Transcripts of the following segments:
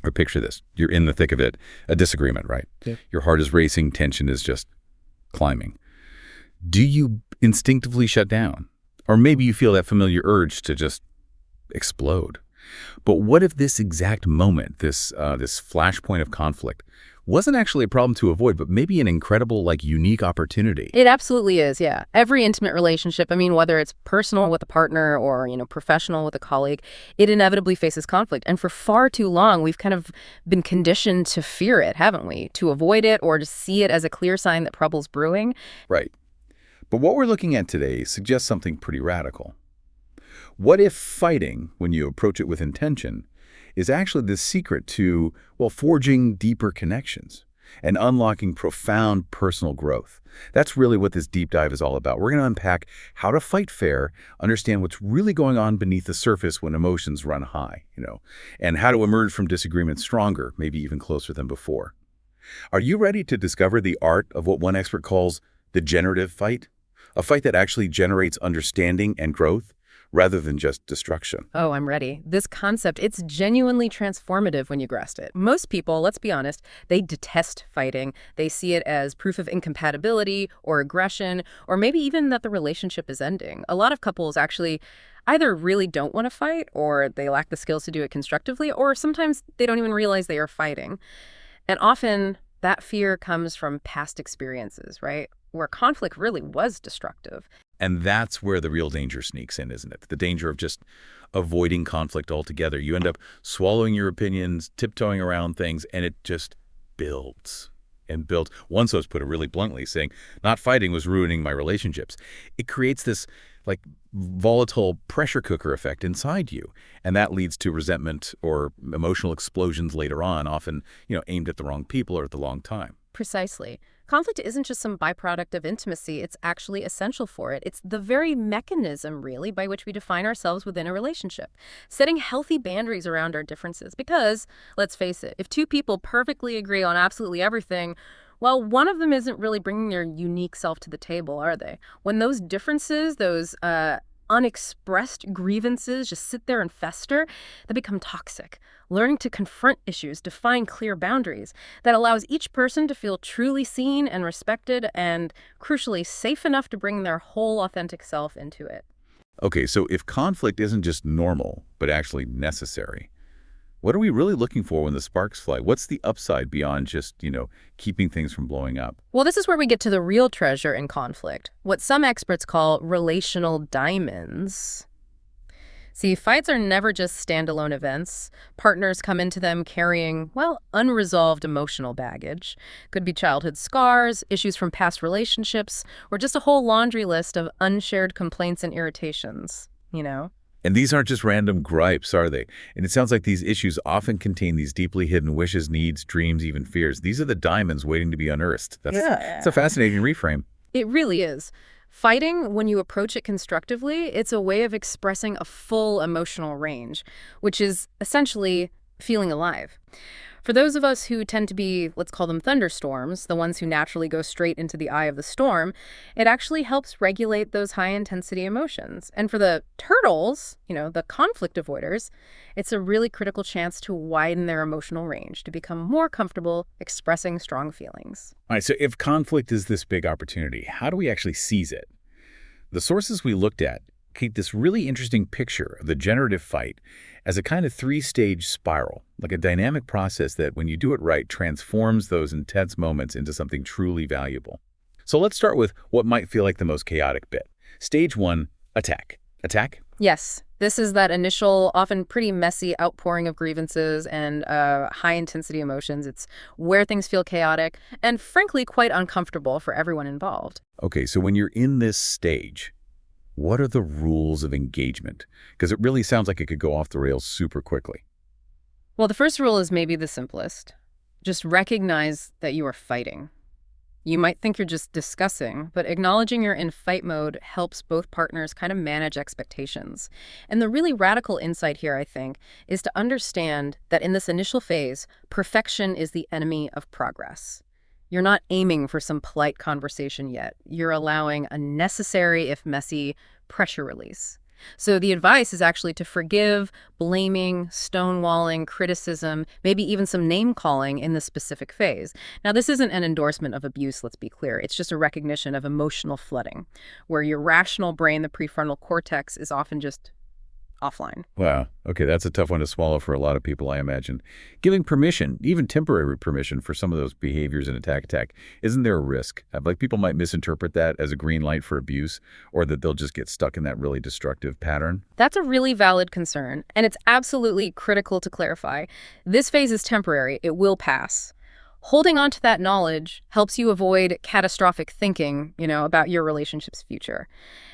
Or picture this. You're in the thick of it, a disagreement, right? Yeah. Your heart is racing, tension is just climbing. Do you instinctively shut down? Or maybe you feel that familiar urge to just explode. But what if this exact moment, this flashpoint of conflict, wasn't actually a problem to avoid, but maybe an incredible, unique opportunity? It absolutely is, yeah. Every intimate relationship, I mean, whether it's personal with a partner or, professional with a colleague, it inevitably faces conflict. And for far too long, we've kind of been conditioned to fear it, haven't we? To avoid it or to see it as a clear sign that trouble's brewing. Right. But what we're looking at today suggests something pretty radical. What if fighting, when you approach it with intention, is actually the secret to, forging deeper connections and unlocking profound personal growth? That's really what this deep dive is all about. We're going to unpack how to fight fair, understand what's really going on beneath the surface when emotions run high, and how to emerge from disagreement stronger, maybe even closer than before. Are you ready to discover the art of what one expert calls the generative fight? A fight that actually generates understanding and growth, rather than just destruction. Oh, I'm ready. This concept, it's genuinely transformative when you grasp it. Most people, let's be honest, they detest fighting. They see it as proof of incompatibility or aggression, or maybe even that the relationship is ending. A lot of couples actually either really don't want to fight, or they lack the skills to do it constructively, or sometimes they don't even realize they are fighting. And often that fear comes from past experiences, right? Where conflict really was destructive. And that's where the real danger sneaks in, isn't it? The danger of just avoiding conflict altogether. You end up swallowing your opinions, tiptoeing around things, and it just builds and builds. One source put it really bluntly, saying, not fighting was ruining my relationships. It creates this volatile pressure cooker effect inside you. And that leads to resentment or emotional explosions later on, often, aimed at the wrong people or at the wrong time. Precisely. Conflict isn't just some byproduct of intimacy, it's actually essential for it. It's the very mechanism, really, by which we define ourselves within a relationship. Setting healthy boundaries around our differences. Because, let's face it, if two people perfectly agree on absolutely everything, well, one of them isn't really bringing their unique self to the table, are they? When those differences, those unexpressed grievances just sit there and fester, they become toxic. Learning to confront issues, define clear boundaries that allows each person to feel truly seen and respected and, crucially, safe enough to bring their whole authentic self into it. Okay, so if conflict isn't just normal, but actually necessary, what are we really looking for when the sparks fly? What's the upside beyond just, keeping things from blowing up? Well, this is where we get to the real treasure in conflict, what some experts call relational diamonds. See, fights are never just standalone events. Partners come into them carrying, unresolved emotional baggage. Could be childhood scars, issues from past relationships, or just a whole laundry list of unshared complaints and irritations, And these aren't just random gripes, are they? And it sounds like these issues often contain these deeply hidden wishes, needs, dreams, even fears. These are the diamonds waiting to be unearthed. That's a fascinating reframe. It really is. Fighting, when you approach it constructively, it's a way of expressing a full emotional range, which is essentially feeling alive. For those of us who tend to be, let's call them thunderstorms, the ones who naturally go straight into the eye of the storm, it actually helps regulate those high-intensity emotions. And for the turtles, the conflict avoiders, it's a really critical chance to widen their emotional range, to become more comfortable expressing strong feelings. All right, so if conflict is this big opportunity, how do we actually seize it? The sources we looked at keep this really interesting picture of the generative fight as a kind of three-stage spiral, like a dynamic process that, when you do it right, transforms those intense moments into something truly valuable. So let's start with what might feel like the most chaotic bit. Stage 1, attack. Attack? Yes, this is that initial, often pretty messy outpouring of grievances and high-intensity emotions. It's where things feel chaotic and, frankly, quite uncomfortable for everyone involved. Okay, so when you're in this stage, what are the rules of engagement? Because it really sounds like it could go off the rails super quickly. Well, the first rule is maybe the simplest. Just recognize that you are fighting. You might think you're just discussing, but acknowledging you're in fight mode helps both partners kind of manage expectations. And the really radical insight here, I think, is to understand that in this initial phase, perfection is the enemy of progress. You're not aiming for some polite conversation yet. You're allowing a necessary, if messy, pressure release. So the advice is actually to forgive blaming, stonewalling, criticism, maybe even some name-calling in the specific phase. Now, this isn't an endorsement of abuse, let's be clear. It's just a recognition of emotional flooding, where your rational brain, the prefrontal cortex, is often just offline. Wow. Okay, that's a tough one to swallow for a lot of people, I imagine. Giving permission, even temporary permission for some of those behaviors in attack, isn't there a risk? Like people might misinterpret that as a green light for abuse, or that they'll just get stuck in that really destructive pattern? That's a really valid concern, and it's absolutely critical to clarify. This phase is temporary. It will pass. Holding on to that knowledge helps you avoid catastrophic thinking, about your relationship's future.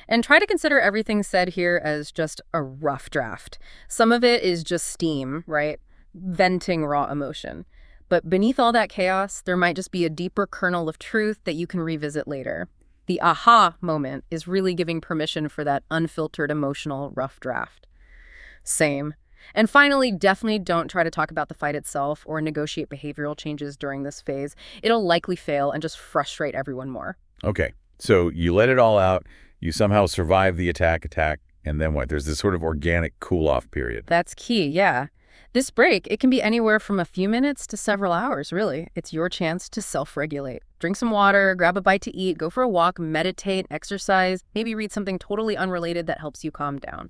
And try to consider everything said here as just a rough draft. Some of it is just steam, right? Venting raw emotion. But beneath all that chaos, there might just be a deeper kernel of truth that you can revisit later. The aha moment is really giving permission for that unfiltered emotional rough draft. Same. And finally, definitely don't try to talk about the fight itself or negotiate behavioral changes during this phase. It'll likely fail and just frustrate everyone more. Okay, so you let it all out, you somehow survive the attack, and then what? There's this sort of organic cool-off period. That's key, yeah. This break, it can be anywhere from a few minutes to several hours, really. It's your chance to self-regulate. Drink some water, grab a bite to eat, go for a walk, meditate, exercise, maybe read something totally unrelated that helps you calm down.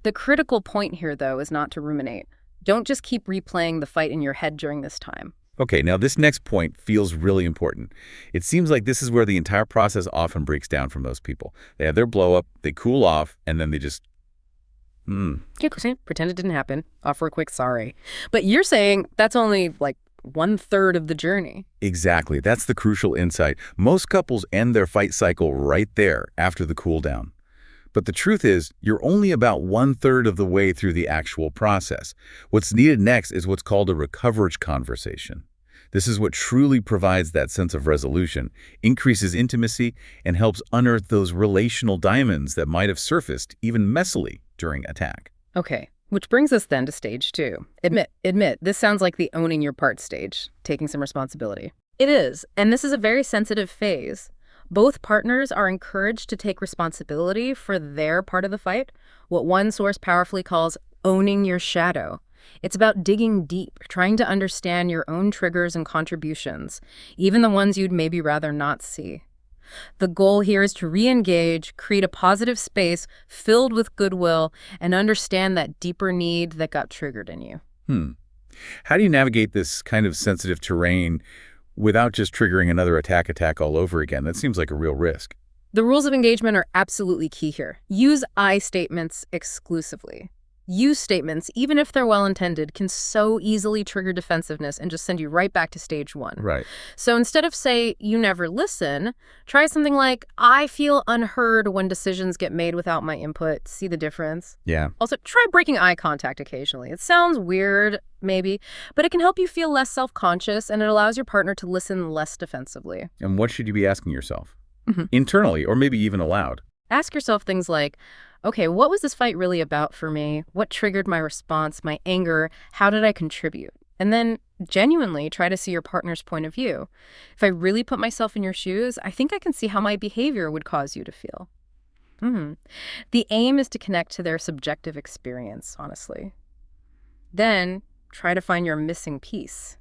The critical point here, though, is not to ruminate. Don't just keep replaying the fight in your head during this time. Okay, now this next point feels really important. It seems like this is where the entire process often breaks down for most people. They have their blow-up, they cool off, and then they just, pretend it didn't happen. Offer a quick sorry. But you're saying that's only like 1/3 of the journey. Exactly. That's the crucial insight. Most couples end their fight cycle right there after the cool down. But the truth is, you're only about 1/3 of the way through the actual process. What's needed next is what's called a recoverage conversation. This is what truly provides that sense of resolution, increases intimacy, and helps unearth those relational diamonds that might have surfaced, even messily, during attack. Okay, which brings us then to stage 2. Admit, this sounds like the owning your part stage, taking some responsibility. It is, and this is a very sensitive phase. Both partners are encouraged to take responsibility for their part of the fight, what one source powerfully calls owning your shadow. It's about digging deep, trying to understand your own triggers and contributions, even the ones you'd maybe rather not see. The goal here is to re-engage, create a positive space filled with goodwill, and understand that deeper need that got triggered in you. How do you navigate this kind of sensitive terrain without just triggering another attack all over again? That seems like a real risk. The rules of engagement are absolutely key here. Use I statements exclusively. Use statements, even if they're well-intended, can so easily trigger defensiveness and just send you right back to stage 1. Right. So instead of say, you never listen, try something like, I feel unheard when decisions get made without my input. See the difference? Yeah. Also, try breaking eye contact occasionally. It sounds weird, maybe, but it can help you feel less self-conscious, and it allows your partner to listen less defensively. And what should you be asking yourself? Internally, or maybe even aloud? Ask yourself things like, okay, what was this fight really about for me? What triggered my response, my anger? How did I contribute? And then genuinely try to see your partner's point of view. If I really put myself in your shoes, I think I can see how my behavior would cause you to feel. The aim is to connect to their subjective experience, honestly. Then try to find your missing piece.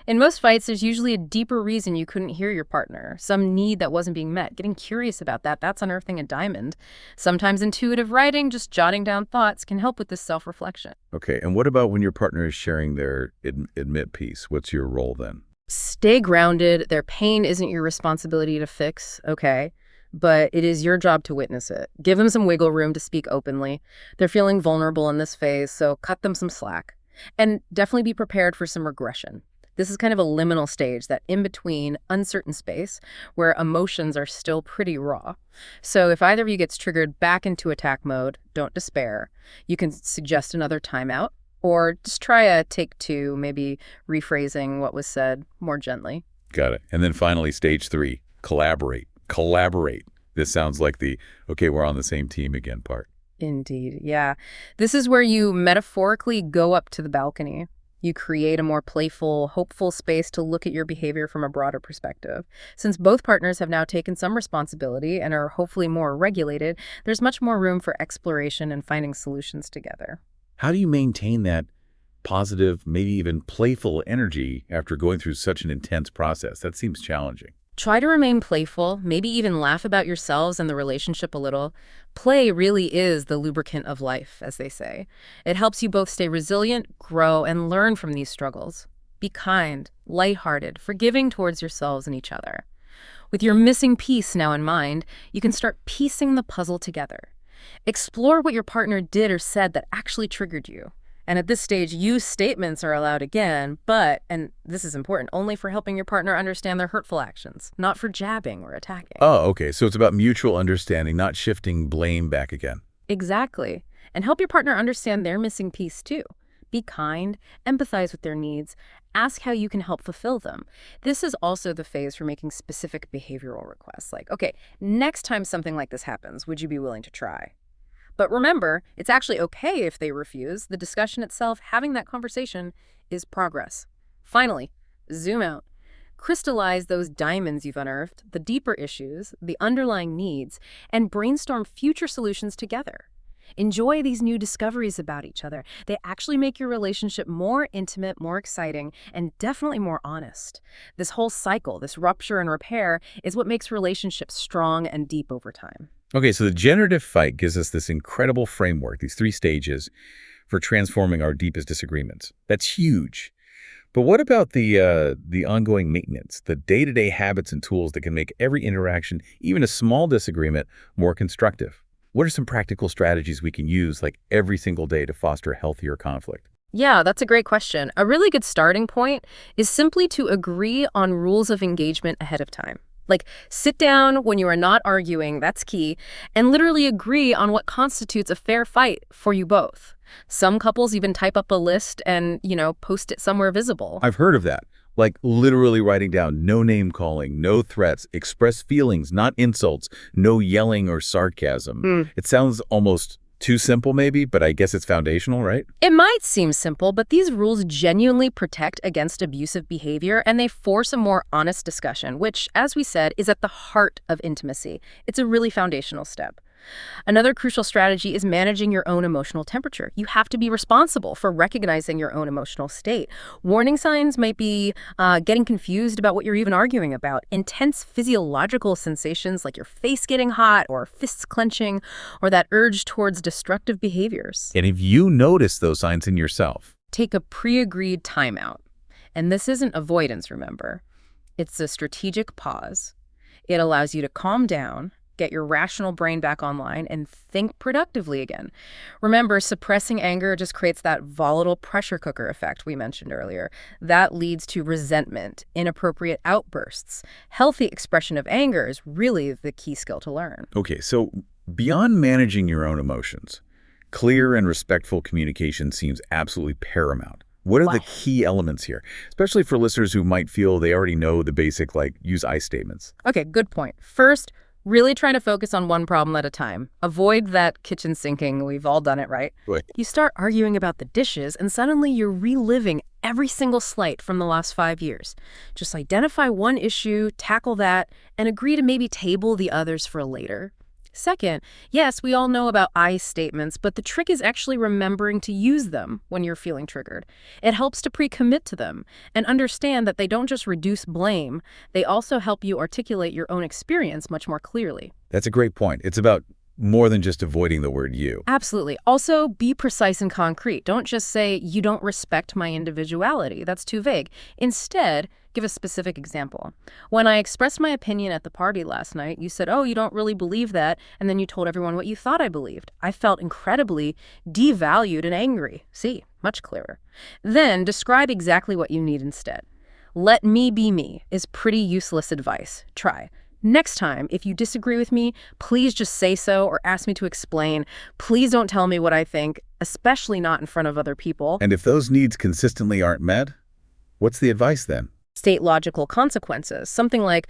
In most fights, there's usually a deeper reason you couldn't hear your partner, some need that wasn't being met. Getting curious about that's unearthing a diamond. Sometimes intuitive writing, just jotting down thoughts, can help with this self-reflection. Okay, and what about when your partner is sharing their admit piece? What's your role then? Stay grounded. Their pain isn't your responsibility to fix, okay? But it is your job to witness it. Give them some wiggle room to speak openly. They're feeling vulnerable in this phase, so cut them some slack. And definitely be prepared for some regression. This is kind of a liminal stage, that in-between uncertain space where emotions are still pretty raw. So if either of you gets triggered back into attack mode, don't despair. You can suggest another timeout or just try a take 2, maybe rephrasing what was said more gently. Got it. And then finally, stage 3, collaborate. Collaborate. This sounds like the, okay, we're on the same team again part. Indeed, yeah. This is where you metaphorically go up to the balcony. You create a more playful, hopeful space to look at your behavior from a broader perspective. Since both partners have now taken some responsibility and are hopefully more regulated, there's much more room for exploration and finding solutions together. How do you maintain that positive, maybe even playful energy after going through such an intense process? That seems challenging. Try to remain playful, maybe even laugh about yourselves and the relationship a little. Play really is the lubricant of life, as they say. It helps you both stay resilient, grow, and learn from these struggles. Be kind, lighthearted, forgiving towards yourselves and each other. With your missing piece now in mind, you can start piecing the puzzle together. Explore what your partner did or said that actually triggered you. And at this stage, use statements are allowed again, but, and this is important, only for helping your partner understand their hurtful actions, not for jabbing or attacking. Oh, okay. So it's about mutual understanding, not shifting blame back again. Exactly. And help your partner understand their missing piece too. Be kind, empathize with their needs, ask how you can help fulfill them. This is also the phase for making specific behavioral requests, like, okay, next time something like this happens, would you be willing to try? But remember, it's actually okay if they refuse. The discussion itself, having that conversation, is progress. Finally, zoom out. Crystallize those diamonds you've unearthed, the deeper issues, the underlying needs, and brainstorm future solutions together. Enjoy these new discoveries about each other. They actually make your relationship more intimate, more exciting, and definitely more honest. This whole cycle, this rupture and repair, is what makes relationships strong and deep over time. Okay, so the generative fight gives us this incredible framework, these 3 stages for transforming our deepest disagreements. That's huge. But what about the ongoing maintenance, the day-to-day habits and tools that can make every interaction, even a small disagreement, more constructive? What are some practical strategies we can use like every single day to foster healthier conflict? Yeah, that's a great question. A really good starting point is simply to agree on rules of engagement ahead of time. Like, sit down when you are not arguing, that's key, and literally agree on what constitutes a fair fight for you both. Some couples even type up a list and, post it somewhere visible. I've heard of that. Like literally writing down no name calling, no threats, express feelings, not insults, no yelling or sarcasm. It sounds almost too simple maybe, but I guess it's foundational, right? It might seem simple, but these rules genuinely protect against abusive behavior, and they force a more honest discussion, which, as we said, is at the heart of intimacy. It's a really foundational step. Another crucial strategy is managing your own emotional temperature. You have to be responsible for recognizing your own emotional state. Warning signs might be getting confused about what you're even arguing about, intense physiological sensations like your face getting hot or fists clenching, or that urge towards destructive behaviors. And if you notice those signs in yourself, take a pre-agreed timeout. And this isn't avoidance, remember. It's a strategic pause. It allows you to calm down, get your rational brain back online, and think productively again. Remember, suppressing anger just creates that volatile pressure cooker effect we mentioned earlier. That leads to resentment, inappropriate outbursts. Healthy expression of anger is really the key skill to learn. Okay, so beyond managing your own emotions, clear and respectful communication seems absolutely paramount. What are the key elements here, especially for listeners who might feel they already know the basic, like, use I statements? Okay, good point. First, really trying to focus on one problem at a time. Avoid that kitchen sinking. We've all done it, right? Right. You start arguing about the dishes, and suddenly you're reliving every single slight from the last 5 years. Just identify one issue, tackle that, and agree to maybe table the others for later. Second, yes, we all know about I statements, but the trick is actually remembering to use them when you're feeling triggered. It helps to pre-commit to them and understand that they don't just reduce blame, they also help you articulate your own experience much more clearly. That's a great point. It's about more than just avoiding the word you. Absolutely. Also, be precise and concrete. Don't just say, you don't respect my individuality. That's too vague. Instead, give a specific example. When I expressed my opinion at the party last night, you said, oh, you don't really believe that, and then you told everyone what you thought I believed. I felt incredibly devalued and angry. See, much clearer. Then describe exactly what you need instead. Let me be me is pretty useless advice. Try. Next time, if you disagree with me, please just say so or ask me to explain. Please don't tell me what I think, especially not in front of other people. And if those needs consistently aren't met, what's the advice then? State logical consequences. Something like,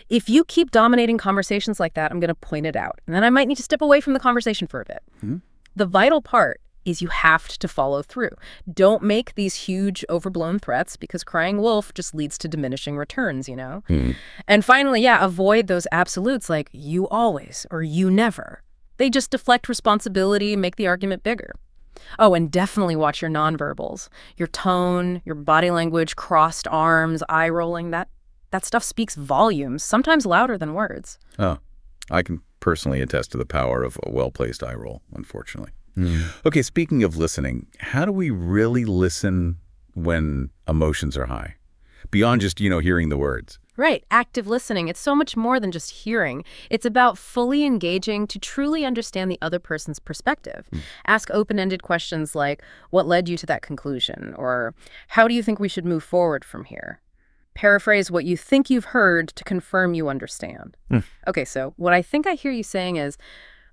if you keep dominating conversations like that, I'm going to point it out. And then I might need to step away from the conversation for a bit. The vital part is you have to follow through. Don't make these huge, overblown threats because crying wolf just leads to diminishing returns, you know? Hmm. And finally, yeah, avoid those absolutes like you always or you never. They just deflect responsibility and make the argument bigger. Oh, and definitely watch your nonverbals. Your tone, your body language, crossed arms, eye rolling, that stuff speaks volumes, sometimes louder than words. Oh, I can personally attest to the power of a well-placed eye roll, unfortunately. Okay, speaking of listening, how do we really listen when emotions are high? Beyond just, hearing the words. Right, active listening. It's so much more than just hearing. It's about fully engaging to truly understand the other person's perspective. Ask open-ended questions like, what led you to that conclusion? Or how do you think we should move forward from here? Paraphrase what you think you've heard to confirm you understand. Okay, so what I think I hear you saying is,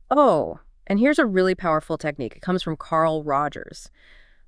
oh, and here's a really powerful technique. It comes from Carl Rogers.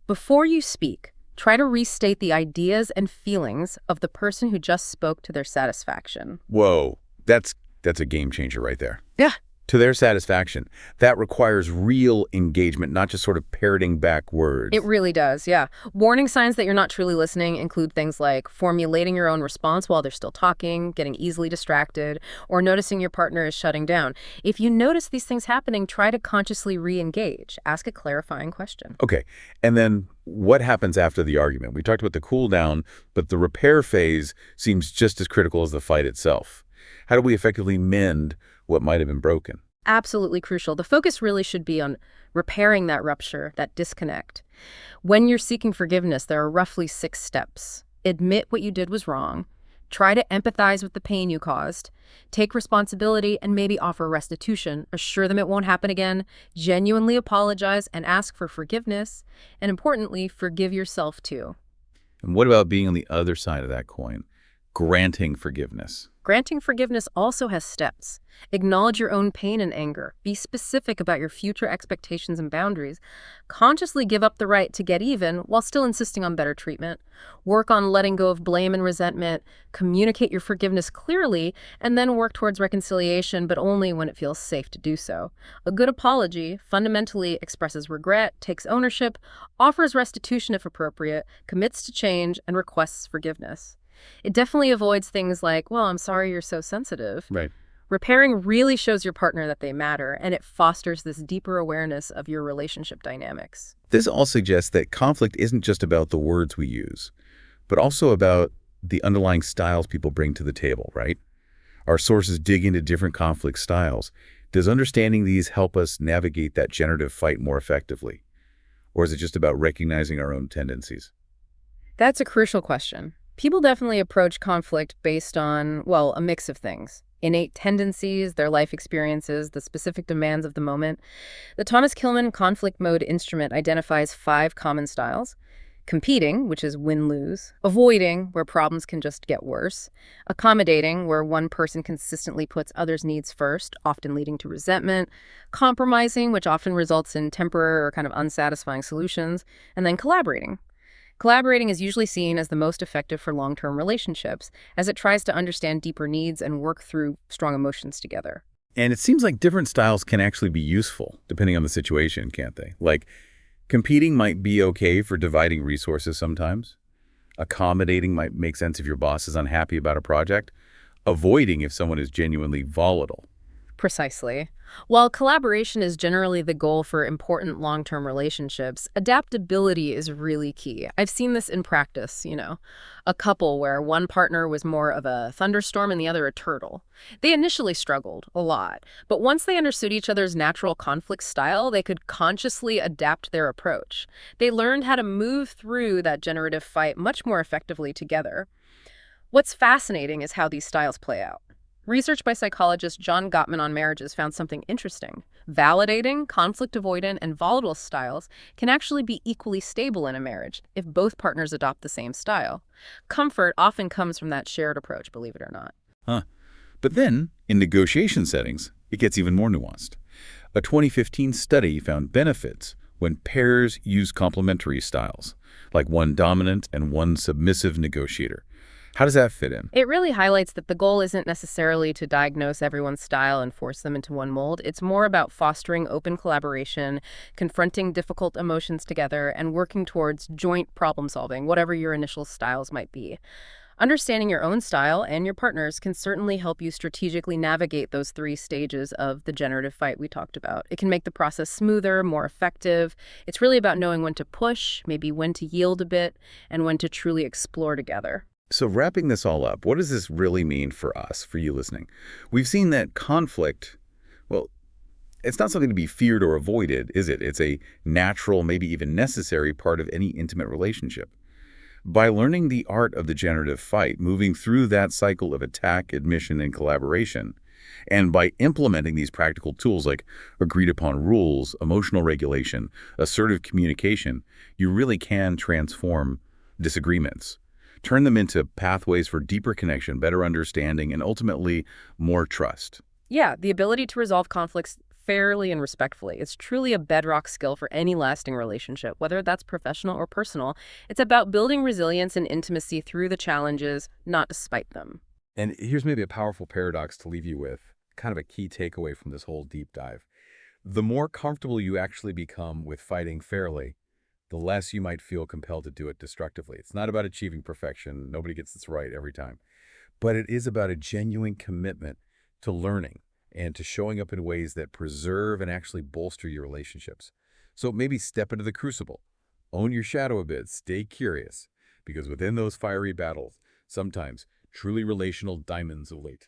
Before you speak, try to restate the ideas and feelings of the person who just spoke to their satisfaction. Whoa, that's a game changer right there. Yeah. To their satisfaction. That requires real engagement, not just sort of parroting back words. It really does, yeah. Warning signs that you're not truly listening include things like formulating your own response while they're still talking, getting easily distracted, or noticing your partner is shutting down. If you notice these things happening, try to consciously re-engage. Ask a clarifying question. Okay, and then what happens after the argument? We talked about the cool down, but the repair phase seems just as critical as the fight itself. How do we effectively mend what might have been broken? Absolutely crucial. The focus really should be on repairing that rupture, that disconnect. When you're seeking forgiveness, there are roughly 6 steps. Admit what you did was wrong. Try to empathize with the pain you caused. Take responsibility and maybe offer restitution. Assure them it won't happen again. Genuinely apologize and ask for forgiveness. And importantly, forgive yourself too. And what about being on the other side of that coin? Granting forgiveness. Granting forgiveness also has steps. Acknowledge your own pain and anger. Be specific about your future expectations and boundaries. Consciously give up the right to get even while still insisting on better treatment. Work on letting go of blame and resentment. Communicate your forgiveness clearly, and then work towards reconciliation, but only when it feels safe to do so. A good apology fundamentally expresses regret, takes ownership, offers restitution if appropriate, commits to change, and requests forgiveness. It definitely avoids things like, well, I'm sorry you're so sensitive. Right. Repairing really shows your partner that they matter, and it fosters this deeper awareness of your relationship dynamics. This all suggests that conflict isn't just about the words we use, but also about the underlying styles people bring to the table, right? Our sources dig into different conflict styles. Does understanding these help us navigate that generative fight more effectively? Or is it just about recognizing our own tendencies? That's a crucial question. People definitely approach conflict based on, well, a mix of things. Innate tendencies, their life experiences, the specific demands of the moment. The Thomas Kilmann conflict mode instrument identifies 5 common styles. Competing, which is win-lose. Avoiding, where problems can just get worse. Accommodating, where one person consistently puts others' needs first, often leading to resentment. Compromising, which often results in temporary or kind of unsatisfying solutions. And then collaborating. Collaborating is usually seen as the most effective for long-term relationships, as it tries to understand deeper needs and work through strong emotions together. And it seems like different styles can actually be useful, depending on the situation, can't they? Like, competing might be okay for dividing resources sometimes. Accommodating might make sense if your boss is unhappy about a project. Avoiding if someone is genuinely volatile. Precisely. While collaboration is generally the goal for important long-term relationships, adaptability is really key. I've seen this in practice, a couple where one partner was more of a thunderstorm and the other a turtle. They initially struggled a lot, but once they understood each other's natural conflict style, they could consciously adapt their approach. They learned how to move through that generative fight much more effectively together. What's fascinating is how these styles play out. Research by psychologist John Gottman on marriages found something interesting. Validating, conflict-avoidant, and volatile styles can actually be equally stable in a marriage if both partners adopt the same style. Comfort often comes from that shared approach, believe it or not. But then, in negotiation settings, it gets even more nuanced. A 2015 study found benefits when pairs use complementary styles, like one dominant and one submissive negotiator. How does that fit in? It really highlights that the goal isn't necessarily to diagnose everyone's style and force them into one mold. It's more about fostering open collaboration, confronting difficult emotions together, and working towards joint problem solving, whatever your initial styles might be. Understanding your own style and your partner's can certainly help you strategically navigate those three stages of the generative fight we talked about. It can make the process smoother, more effective. It's really about knowing when to push, maybe when to yield a bit, and when to truly explore together. So wrapping this all up, what does this really mean for us, for you listening? We've seen that conflict, well, it's not something to be feared or avoided, is it? It's a natural, maybe even necessary part of any intimate relationship. By learning the art of the generative fight, moving through that cycle of attack, admission, and collaboration, and by implementing these practical tools like agreed upon rules, emotional regulation, assertive communication, you really can transform disagreements. Turn them into pathways for deeper connection, better understanding, and ultimately more trust. Yeah, the ability to resolve conflicts fairly and respectfully. It's truly a bedrock skill for any lasting relationship, whether that's professional or personal. It's about building resilience and intimacy through the challenges, not despite them. And here's maybe a powerful paradox to leave you with, kind of a key takeaway from this whole deep dive. The more comfortable you actually become with fighting fairly, the less you might feel compelled to do it destructively. It's not about achieving perfection. Nobody gets this right every time. But it is about a genuine commitment to learning and to showing up in ways that preserve and actually bolster your relationships. So maybe step into the crucible, own your shadow a bit, stay curious, because within those fiery battles, sometimes truly relational diamonds await.